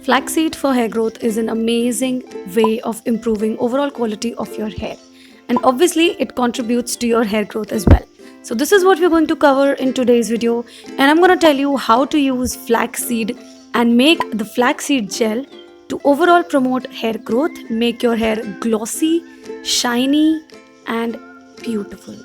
Flaxseed for hair growth is an amazing way of improving overall quality of your hair. And obviously, it contributes to your hair growth as well. So this is what we're going to cover in today's video. And I'm going to tell you how to use flaxseed and make the flaxseed gel to overall promote hair growth, make your hair glossy, shiny, and beautiful.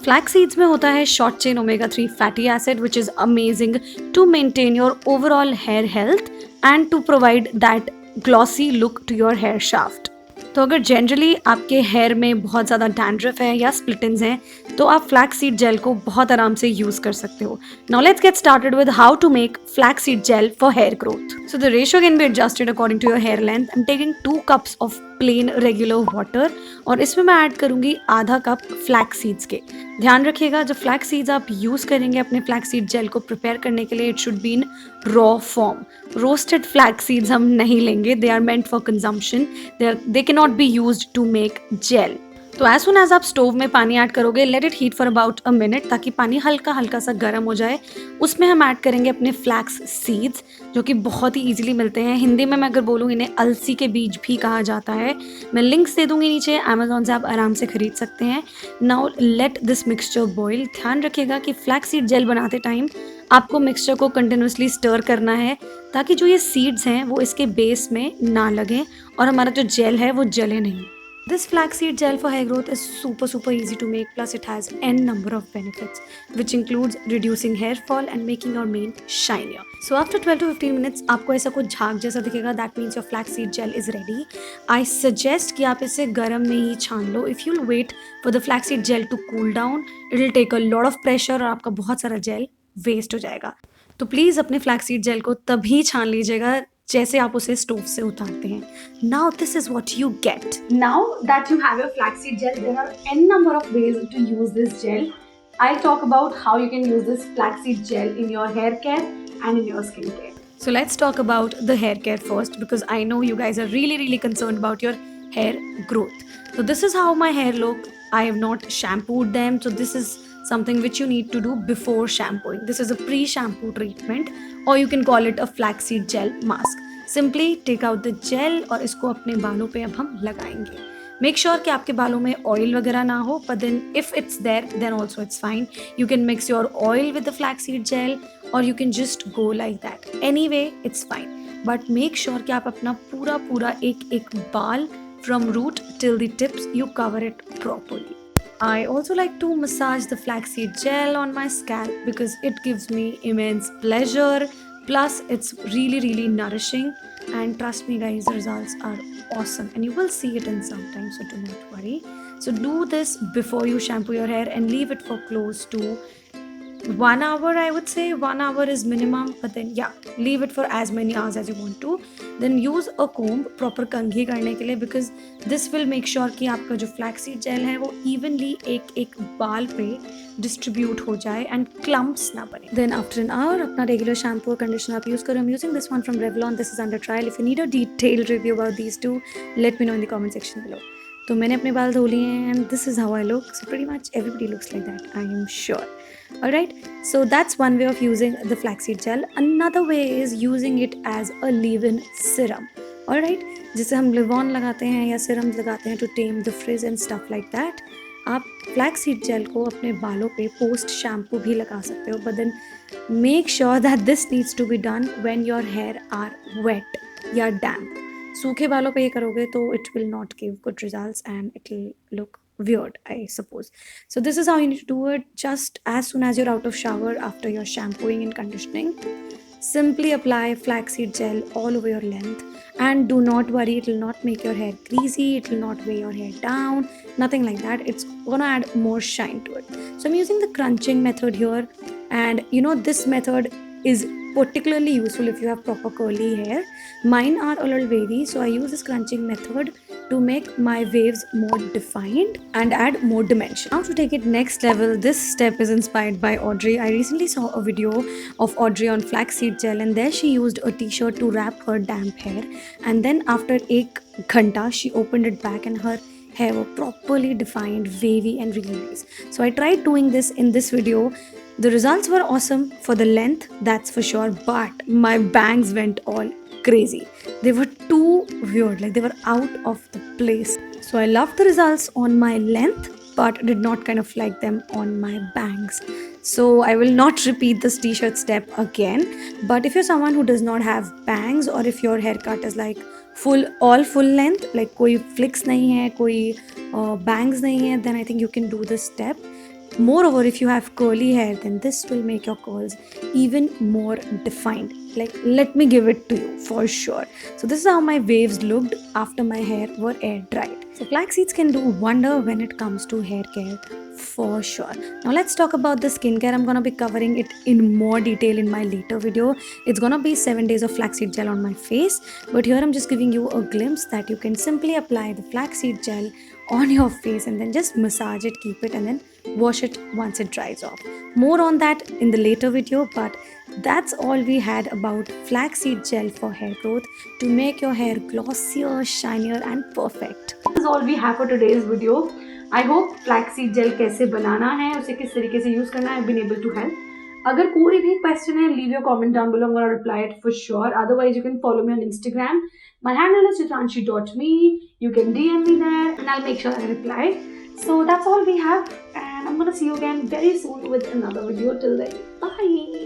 Flax seeds में होता है short chain omega-3 fatty acid which is amazing to maintain your overall hair health and to provide that glossy look to your hair shaft. तो अगर generally आपके hair में बहुत ज़्यादा dandruff है या स्प्लिट-एंड्स हैं तो आप फ्लैक्स सीड जेल को बहुत आराम से यूज़ कर सकते हो. Now let's get started with how to make flax seed gel for hair growth. So the ratio can be adjusted according to your hair length. I am taking 2 cups of plain regular water और इसमें मैं add करूँगी आधा cup flax seeds के. ध्यान रखिएगा जब flax seeds आप यूज़ करेंगे अपने फ्लैक्स सीड जेल को प्रिपेयर करने के लिए, it should be in raw form. Roasted flax seeds हम नहीं लेंगे. They are meant for consumption. They can not be used to make gel. तो एज सुन एज आप स्टोव में पानी ऐड करोगे, let it heat for about a minute ताकि पानी हल्का हल्का सा गर्म हो जाए. उसमें हम ऐड करेंगे अपने फ्लैक्स सीड्स जो कि बहुत ही ईजिली मिलते हैं. हिंदी में मैं अगर बोलूँ इन्हें अलसी के बीज भी कहा जाता है. मैं लिंक्स दे दूंगी नीचे, अमेजोन से आप आराम से खरीद सकते हैं. Now let this mixture boil. ध्यान रखिएगा कि फ्लैक्स सीड जेल बनाते टाइम आपको मिक्सचर को कंटिन्यूसली स्टर करना है ताकि जो ये सीड्स हैं वो इसके बेस में ना लगें और हमारा जो जेल है वो जले नहीं. This flaxseed gel for hair growth is super easy to make, plus it has n number of benefits which includes reducing hair fall and making your mane shinier. So after 12 to 15 minutes आपको ऐसा कुछ झाग जैसा दिखेगा. That means your flaxseed gel is ready. I suggest कि आप इसे गर्म में ही छान लो. If you'll wait for the flaxseed gel to cool down, it will take a lot of pressure और आपका बहुत सारा gel वेस्ट हो जाएगा. तो प्लीज़ अपने फ्लैक्सीड जेल को तभी छान लीजिएगा जैसे आप उसे स्टोव से उतारते हैं. Now this is what you get. Now that you have your flaxseed gel, there are n number of ways to use this gel. I'll talk about how you can use this flaxseed gel in your hair care and in your skin care. So let's talk about the hair care first because I know you guys are really concerned about your hair growth. So this is how my hair look. I have not shampooed them, so this is something which you need to do before shampooing. This is a pre-shampoo treatment or you can call it a flaxseed gel mask. Simply take out the gel और इसको अपने बालों पे अब हम लगाएंगे. Make sure कि आपके बालों में oil वगैरह ना हो, but then if it's there then also it's fine. You can mix your oil with the flaxseed gel or you can just go like that. Anyway, it's fine. But make sure कि आप अपना पूरा एक बाल from root till the tips you cover it properly. I also like to massage the flaxseed gel on my scalp because it gives me immense pleasure. Plus, it's really nourishing. And trust me guys, the results are awesome. And you will see it in some time, so do not worry. So do this before you shampoo your hair and leave it for close to 1 hour. I would say 1 hour is minimum, but then yeah, leave it for as many hours as you want to. Then use a comb proper कंघी करने के लिए because this will make sure कि आपका जो flaxseed gel है वो evenly एक बाल पे distribute हो जाए and clumps ना बने. Then after an hour अपना regular shampoo और conditioner आप use करो. I'm using this one from Revlon. This is under trial. If you need a detailed review about these two, let me know in the comment section below. तो मैंने अपने बाल धो लिए हैं and this is how I look. So pretty much everybody looks like that, I am sure. Alright, so that's one way of using the flaxseed gel. Another way is using it as a leave-in serum. Alright, जिसे हम live-on लगाते हैं या serums लगाते हैं to tame the frizz and stuff like that. आप flaxseed gel को अपने बालों पे post shampoo भी लगा सकते हो, but then make sure that this needs to be done when your hair are wet या damp. सूखे बालों पे ये करोगे तो it will not give good results and it will look weird, I suppose. So this is how you need to do it. Just as soon as you're out of shower after your shampooing and conditioning, simply apply flaxseed gel all over your length and do not worry, it will not make your hair greasy, it will not weigh your hair down, nothing like that. It's gonna add more shine to it. So I'm using the crunching method here, and you know this method is particularly useful if you have proper curly hair. Mine are a little wavy, so I use this crunching method to make my waves more defined and add more dimension. Now to take it next level, this step is inspired by Audery. I recently saw a video of Audery on flaxseed gel and there she used a t-shirt to wrap her damp hair, and then after 1 ghanta she opened it back and her hair were properly defined, wavy, and really nice. So I tried doing this in this video. The results were awesome for the length, that's for sure, but my bangs went all crazy. They were too weird, like they were out of the place. So I loved the results on my length, but did not kind of like them on my bangs. So I will not repeat this t-shirt step again. But if you're someone who does not have bangs, or if your haircut is like full length, like koi flicks nahi hai, koi bangs nahi hai, then I think you can do this step. Moreover, if you have curly hair, then this will make your curls even more defined. Like, let me give it to you for sure. So this is how my waves looked after my hair were air dried. So flax seeds can do wonder when it comes to hair care for sure. Now let's talk about the skincare. I'm gonna be covering it in more detail in my later video. It's gonna be 7 days of flaxseed gel on my face, but here I'm just giving you a glimpse that you can simply apply the flaxseed gel on your face and then just massage it, keep it, and then wash it once it dries off. More on that in the later video, but that's all we had about flaxseed gel for hair growth to make your hair glossier, shinier, and perfect. This is all we have for today's video. I hope flaxseed gel कैसे बनाना है, उसे किस तरीके से use करना है, I've been able to help. अगर कोई भी question है, leave your comment down below. I'm gonna reply it for sure. Otherwise, you can follow me on Instagram. My handle is chitranshi.me. You can DM me there, and I'll make sure I reply. So that's all we have, and I'm gonna see you again very soon with another video. Till then, bye.